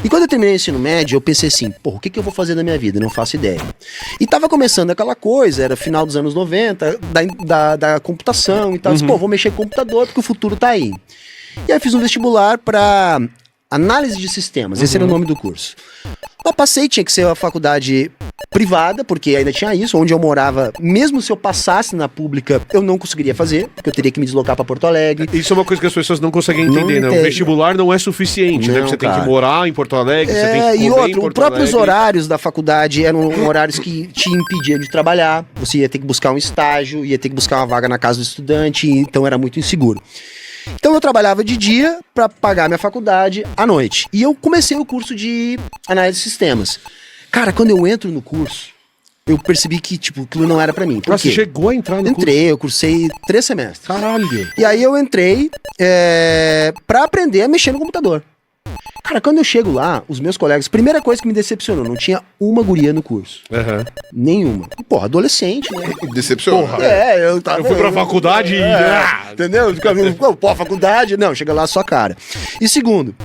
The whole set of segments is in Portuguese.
E quando eu terminei o ensino médio, eu pensei assim, porra, o que eu vou fazer da minha vida? Não faço ideia. E tava começando aquela coisa, era final dos anos 90, da computação e tal. Eu disse, pô, vou mexer com computador porque o futuro tá aí. E aí eu fiz um vestibular para análise de sistemas, esse era o nome do curso. Eu passei, tinha que ser uma faculdade privada, porque ainda tinha isso, onde eu morava, mesmo se eu passasse na pública, eu não conseguiria fazer, porque eu teria que me deslocar para Porto Alegre. Isso é uma coisa que as pessoas não conseguem entender, né? O vestibular não é suficiente, né? Você tem que morar em Porto Alegre, você tem que comer e outro, os próprios Alegre. horários da faculdade eram horários que te impediam de trabalhar, você ia ter que buscar um estágio, ia ter que buscar uma vaga na casa do estudante, então era muito inseguro. Então eu trabalhava de dia para pagar minha faculdade à noite. E eu comecei o curso de análise de sistemas. Cara, quando eu entro no curso, eu percebi que, tipo, aquilo não era pra mim. Por quê? Você chegou a entrar no curso? Entrei, eu cursei 3 semestres. Caralho! E aí eu entrei pra aprender a mexer no computador. Cara, quando eu chego lá, os meus colegas, primeira coisa que me decepcionou, não tinha uma guria no curso. Nenhuma. E, porra, adolescente, né? Decepcionou. Porra, Eu fui pra faculdade e... Entendeu? Pô, faculdade, não, chega lá só cara. E segundo,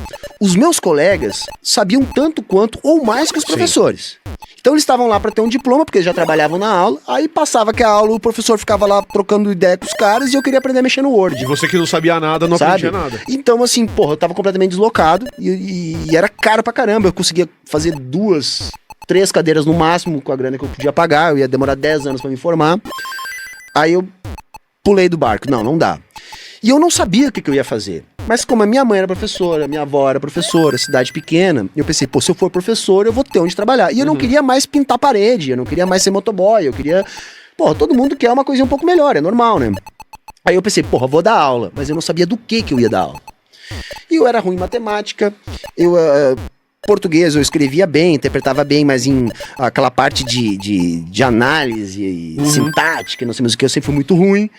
os meus colegas sabiam tanto quanto ou mais que os professores. Então eles estavam lá para ter um diploma, porque eles já trabalhavam na aula, aí passava que a aula, o professor ficava lá trocando ideia com os caras e eu queria aprender a mexer no Word. E você que não sabia nada, não aprendia nada. Então, assim, porra, eu tava completamente deslocado e era caro pra caramba. Eu conseguia fazer 2, 3 cadeiras no máximo com a grana que eu podia pagar, eu ia demorar 10 anos pra me formar. Aí eu pulei do barco. Não dá. E eu não sabia o que eu ia fazer. Mas como a minha mãe era professora, minha avó era professora, cidade pequena, eu pensei, pô, se eu for professor, eu vou ter onde trabalhar. E eu não queria mais pintar parede, eu não queria mais ser motoboy, eu queria... Pô, todo mundo quer uma coisinha um pouco melhor, é normal, né? Aí eu pensei, porra, vou dar aula, mas eu não sabia do que eu ia dar aula. E eu era ruim em matemática, português eu escrevia bem, interpretava bem, mas em aquela parte de análise sintática, não sei mais o que, eu sempre fui muito ruim.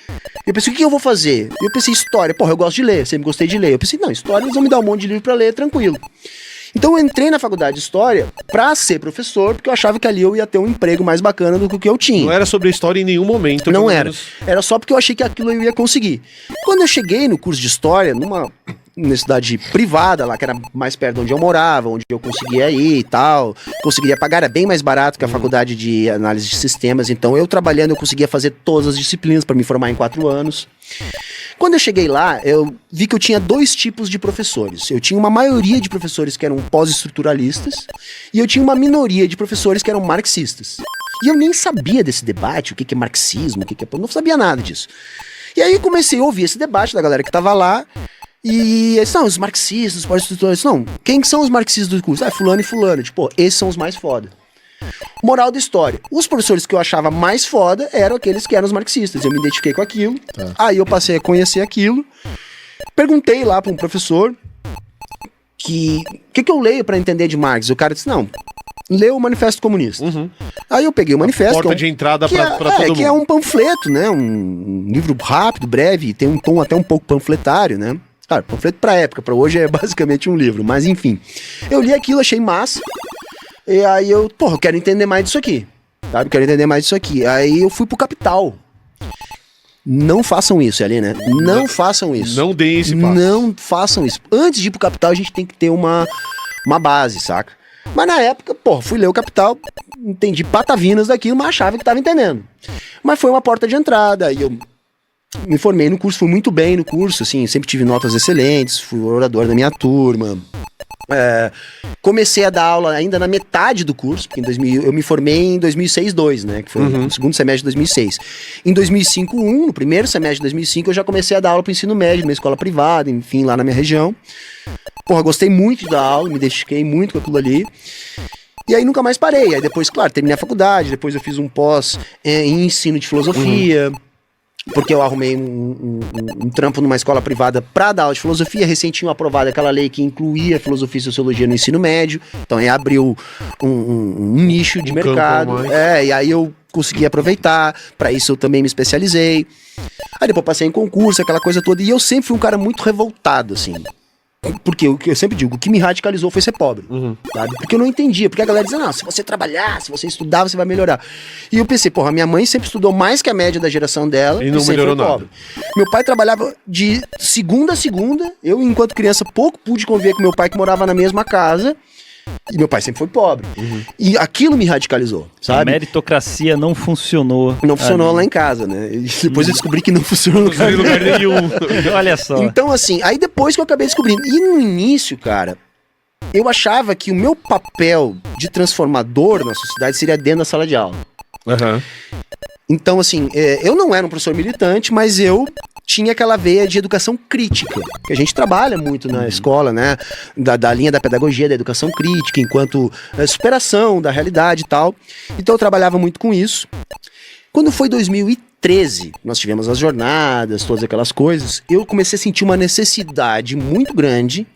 Eu pensei, o que eu vou fazer? Eu pensei, história, porra, eu gosto de ler, sempre gostei de ler. Eu pensei, não, história eles vão me dar um monte de livro pra ler, tranquilo. Então eu entrei na faculdade de História pra ser professor, porque eu achava que ali eu ia ter um emprego mais bacana do que o que eu tinha. Não era sobre a história em nenhum momento. Não era. Era só porque eu achei que aquilo eu ia conseguir. Quando eu cheguei no curso de História, numa universidade privada lá, que era mais perto de onde eu morava, onde eu conseguia ir e tal, conseguiria pagar, era bem mais barato que a faculdade de análise de sistemas, então eu trabalhando eu conseguia fazer todas as disciplinas para me formar em 4 anos. Quando eu cheguei lá, eu vi que eu tinha 2 tipos de professores. Eu tinha uma maioria de professores que eram pós-estruturalistas e eu tinha uma minoria de professores que eram marxistas. E eu nem sabia desse debate, o que é marxismo, o que é... Eu não sabia nada disso. E aí eu comecei a ouvir esse debate da galera que tava lá. E eles, não, os marxistas, os pós-estruturalistas, não, quem são os marxistas do curso? Fulano e fulano, tipo, esses são os mais foda. Moral da história, os professores que eu achava mais foda eram aqueles que eram os marxistas, eu me identifiquei com aquilo, aí eu passei a conhecer aquilo, perguntei lá para um professor o que eu leio para entender de Marx, o cara disse, não, lê o Manifesto Comunista. Aí eu peguei o Manifesto. Porta de entrada pra todo mundo. Que é um panfleto, né, um livro rápido, breve, tem um tom até um pouco panfletário, né. Claro, panfleto pra época, pra hoje é basicamente um livro, mas enfim. Eu li aquilo, achei massa, e aí eu quero entender mais disso aqui, sabe? Quero entender mais disso aqui. Aí eu fui pro Capital. Não façam isso, ali, né? Não façam isso. Não deem esse passo. Não façam isso. Antes de ir pro Capital, a gente tem que ter uma base, saca? Mas na época, fui ler o Capital, entendi patavinas daquilo, mas achava que tava entendendo. Mas foi uma porta de entrada, aí eu me formei no curso, fui muito bem no curso, assim, sempre tive notas excelentes, fui orador da minha turma. Comecei a dar aula ainda na metade do curso, porque eu me formei em 2006-2, né, que foi no segundo semestre de 2006. Em 2005-1, no primeiro semestre de 2005, eu já comecei a dar aula pro ensino médio, numa escola privada, enfim, lá na minha região. Gostei muito da aula, me identifiquei muito com aquilo ali. E aí nunca mais parei. Aí depois, claro, terminei a faculdade, depois eu fiz um pós em ensino de filosofia, porque eu arrumei um trampo numa escola privada pra dar aula de filosofia. Recém tinha aprovado aquela lei que incluía filosofia e sociologia no ensino médio, então aí abriu um nicho de mercado, e aí eu consegui aproveitar, pra isso eu também me especializei. Aí depois passei em concurso, aquela coisa toda, e eu sempre fui um cara muito revoltado, assim. Porque o que eu sempre digo, o que me radicalizou foi ser pobre, sabe? Porque eu não entendia, porque a galera dizia, não, se você trabalhar, se você estudar, você vai melhorar. E eu pensei, minha mãe sempre estudou mais que a média da geração dela e não melhorou nada. Meu pai trabalhava de segunda a segunda, eu enquanto criança pouco pude conviver com meu pai que morava na mesma casa, E meu pai sempre foi pobre. E aquilo me radicalizou, sabe? A meritocracia não funcionou. Não funcionou lá em casa, né? E depois eu descobri que não funcionou Não sei em lugar nenhum. Olha só. Então, assim, aí depois que eu acabei descobrindo. E no início, cara, eu achava que o meu papel de transformador na sociedade seria dentro da sala de aula. Aham. Então, assim, eu não era um professor militante, mas eu tinha aquela veia de educação crítica, que a gente trabalha muito na escola, né? Da linha da pedagogia, da educação crítica, enquanto superação da realidade e tal. Então eu trabalhava muito com isso. Quando foi 2013, nós tivemos as jornadas, todas aquelas coisas, eu comecei a sentir uma necessidade muito grande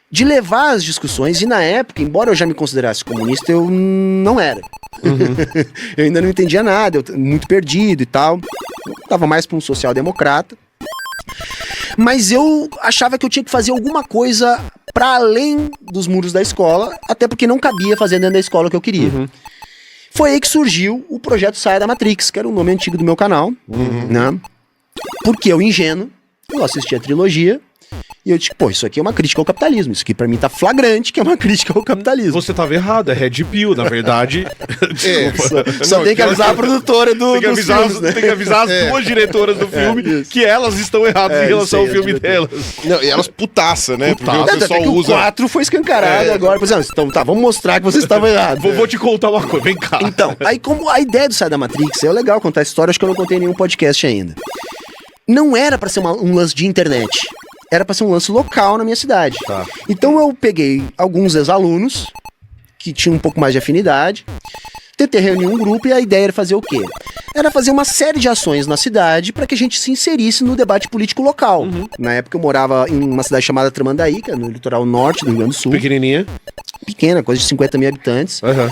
de levar as discussões, e na época, embora eu já me considerasse comunista, eu não era. Eu ainda não entendia nada, eu muito perdido e tal. Eu tava mais para um social-democrata. Mas eu achava que eu tinha que fazer alguma coisa para além dos muros da escola, até porque não cabia fazer dentro da escola o que eu queria. Foi aí que surgiu o projeto Saia da Matrix, que era o nome antigo do meu canal, né? Porque eu, ingênuo, eu assisti a trilogia e eu disse, pô, isso aqui é uma crítica ao capitalismo. Isso aqui pra mim tá flagrante que é uma crítica ao capitalismo. Você tava errado, é Red Pill, na verdade. Só tem que avisar a produtora Tem que avisar, filmes, né? tem que avisar as duas diretoras do filme que elas estão erradas em relação ao filme delas. Não, e elas putaça, né? Porque o Até pessoal que usa. o 4 foi escancarado agora. Por exemplo, então tá, vamos mostrar que vocês estavam errados. Vou te contar uma coisa, vem cá. Então, aí como a ideia do Sai da Matrix, é legal contar a história, acho que eu não contei em nenhum podcast ainda. Não era pra ser um lance de internet. Era pra ser um lance local na minha cidade. Tá. Então eu peguei alguns ex-alunos que tinham um pouco mais de afinidade, tentei reunir um grupo e a ideia era fazer o quê? Era fazer uma série de ações na cidade para que a gente se inserisse no debate político local. Na época eu morava em uma cidade chamada Tramandaí, que é no litoral norte do Rio Grande do Sul. Pequenininha. Pequena, coisa de 50 mil habitantes. Aham.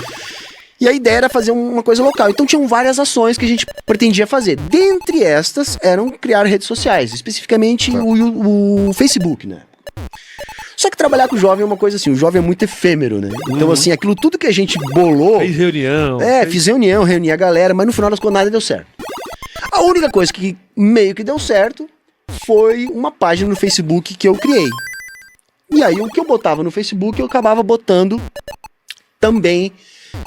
E a ideia era fazer uma coisa local. Então tinham várias ações que a gente pretendia fazer. Dentre estas, eram criar redes sociais, especificamente o Facebook, né? Só que trabalhar com o jovem é uma coisa assim, o jovem é muito efêmero, né? Então, assim, aquilo tudo que a gente bolou... Fez reunião. Fiz reunião, reuni a galera, mas no final das contas nada deu certo. A única coisa que meio que deu certo foi uma página no Facebook que eu criei. E aí o que eu botava no Facebook eu acabava botando também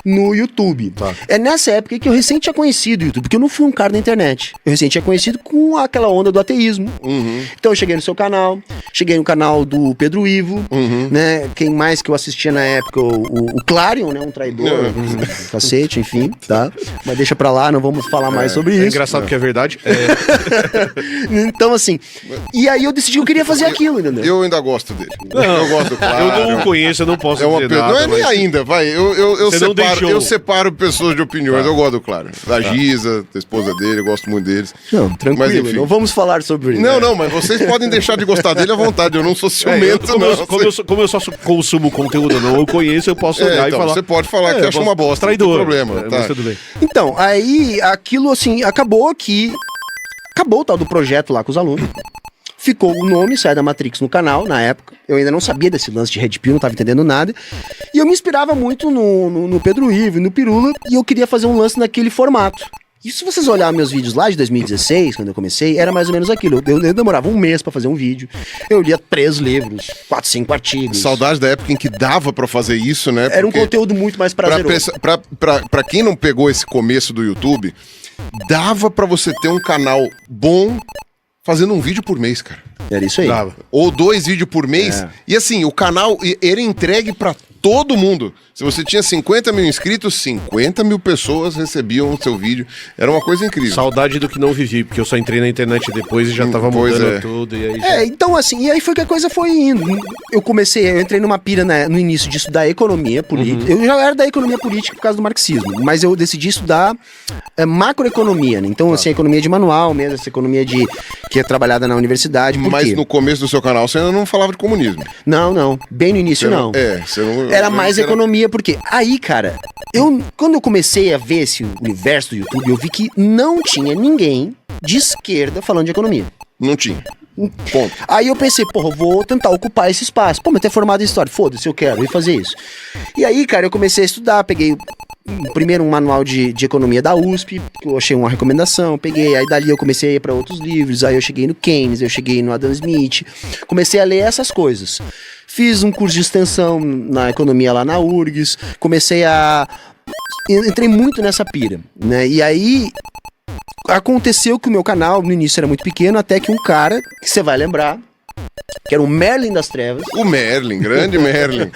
no YouTube. É nessa época que eu recém tinha conhecido o YouTube, porque eu não fui um cara da internet. Eu recém tinha conhecido com aquela onda do ateísmo. Então eu cheguei no seu canal, cheguei no canal do Pedro Ivo, né? Quem mais que eu assistia na época? O Clarion, né? Um traidor, cacete, enfim, tá? Mas deixa pra lá, não vamos falar mais sobre isso. É engraçado que é verdade. Então, assim, e aí eu decidi que eu queria fazer aquilo, entendeu? Eu ainda gosto dele. Eu gosto do Claro. Eu não o conheço, eu não posso dizer nada. Não é nem ainda, vai. Eu deixou. separo pessoas de opiniões. Eu gosto do Claro. Da Giza, da esposa dele, eu gosto muito deles. Não, tranquilo, Mas, enfim. não vamos falar sobre isso. Não, mas vocês podem deixar de gostar dele à vontade. Eu não sou ciumento, não. Como eu só consumo conteúdo, não eu conheço, eu posso olhar então, e falar. você pode falar que acha uma bosta. Traidor. Não tem problema. Mas tudo bem. Então, aí aquilo assim, acabou o tal do projeto lá com os alunos. Ficou o nome, Sai da Matrix, no canal, na época. Eu ainda não sabia desse lance de Red Pill, não tava entendendo nada. E eu me inspirava muito no Pedro Ivo e no Pirula, e eu queria fazer um lance naquele formato. E se vocês olharem meus vídeos lá de 2016, quando eu comecei, era mais ou menos aquilo. Eu demorava um mês pra fazer um vídeo. Eu lia 3 livros, 4, 5 artigos. Saudade da época em que dava pra fazer isso, né? Era um conteúdo muito mais prazeroso. Pra quem não pegou esse começo do YouTube, dava pra você ter um canal bom fazendo um vídeo por mês, cara. Era isso aí. Dava. Ou 2 vídeos por mês. E assim, o canal era entregue pra todo mundo. Se você tinha 50 mil inscritos, 50 mil pessoas recebiam o seu vídeo. Era uma coisa incrível. Saudade do que não vivi, porque eu só entrei na internet depois e já tava mudando tudo. E aí então assim, e aí foi que a coisa foi indo. Eu entrei numa pira no início de estudar economia política. Eu já era da economia política por causa do marxismo, mas eu decidi estudar macroeconomia, né? Então, assim, a economia de manual mesmo, essa economia que é trabalhada na universidade. Mas no começo do seu canal você ainda não falava de comunismo. Não. Bem no início, não. Você não. Era mais economia, porque aí, cara, quando eu comecei a ver esse universo do YouTube, eu vi que não tinha ninguém de esquerda falando de economia. Não tinha. Ponto. Aí eu pensei, porra, eu vou tentar ocupar esse espaço. Pô, mas ter formado em história, foda-se, eu quero ir fazer isso. E aí, cara, eu comecei a estudar, peguei primeiro um manual de economia da USP, que eu achei uma recomendação, peguei, aí dali eu comecei a ir para outros livros, aí eu cheguei no Keynes, eu cheguei no Adam Smith, comecei a ler essas coisas. Fiz um curso de extensão na economia lá na URGS, entrei muito nessa pira, né? E aí aconteceu que o meu canal no início era muito pequeno, até que um cara, que você vai lembrar, que era o Merlin das Trevas. O Merlin, grande Merlin.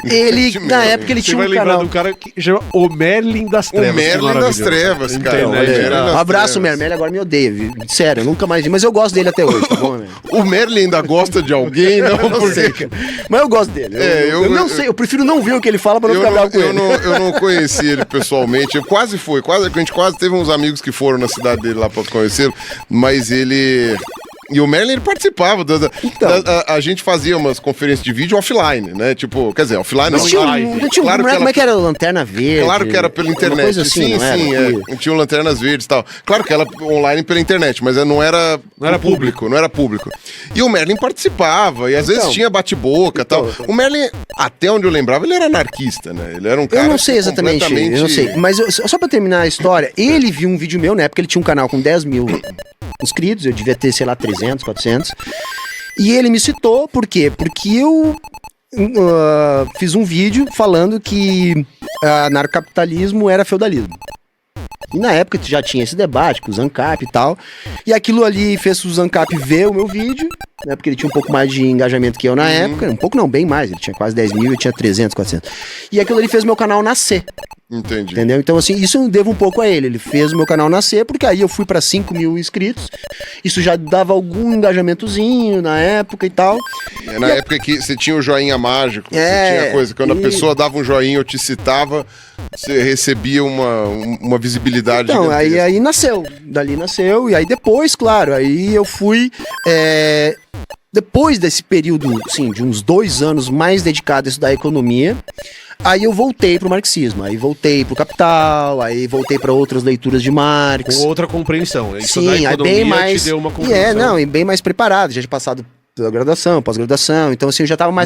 Ele, Grande na Merlin. época, ele Você tinha vai um lembrar canal. do cara que chama o Merlin das O Trevas. que Merlin das maravilhoso. Trevas, cara. Internet, O Merlin né? das Um abraço, Trevas. Merlin. Ele agora me odeia, viu? Sério, eu nunca mais vi, mas eu gosto dele até hoje, tá bom, né? O Merlin ainda gosta de alguém, não? Eu não sei, cara. Mas eu gosto dele. Eu não sei, eu prefiro não ver o que ele fala pra não ficar bravo com ele. Eu não conheci ele pessoalmente. A gente quase teve uns amigos que foram na cidade dele lá pra conhecê-lo, mas ele. E o Merlin, ele participava. A gente fazia umas conferências de vídeo offline, né? Tipo, quer dizer, offline não, Tinha Claro que como é que era? Lanterna Verde? Claro que era pela Uma internet. coisa assim, sim, não era? sim. Tinham lanternas verdes e tal. Claro que era online pela internet, mas não era público, não era público. E o Merlin participava, e às vezes tinha bate-boca e tal. O Merlin, até onde eu lembrava, ele era anarquista, né? Ele era um cara. Eu não sei exatamente, eu não sei. Mas só pra terminar a história, ele viu um vídeo meu, na época ele tinha um canal com 10 mil inscritos, eu devia ter, sei lá, 300, 400. E ele me citou, por quê? Porque eu fiz um vídeo falando que anarcocapitalismo era feudalismo. E na época já tinha esse debate com o Zancap e tal. E aquilo ali fez o Zancap ver o meu vídeo, né? Porque ele tinha um pouco mais de engajamento que eu na época. Um pouco não, bem mais. Ele tinha quase 10 mil, eu tinha 300, 400. E aquilo ali fez o meu canal nascer. Entendi. Entendeu? Então, assim, isso eu devo um pouco a ele. Ele fez o meu canal nascer, porque aí eu fui pra 5 mil inscritos. Isso já dava algum engajamentozinho na época e tal. Na época que você tinha o joinha mágico, você tinha coisa. Quando a pessoa dava um joinha, eu te citava, você recebia uma visibilidade. Então, gigantesca. aí nasceu. Dali nasceu. E aí depois, claro, aí eu fui. Depois desse período, assim, de uns 2 anos mais dedicado a estudar economia, aí eu voltei pro marxismo, aí voltei pro Capital, aí voltei para outras leituras de Marx. Com outra compreensão. Sim, aí bem mais. te deu uma compreensão. E bem mais preparado, já tinha passado pela graduação, pós-graduação, então assim, eu já tava mais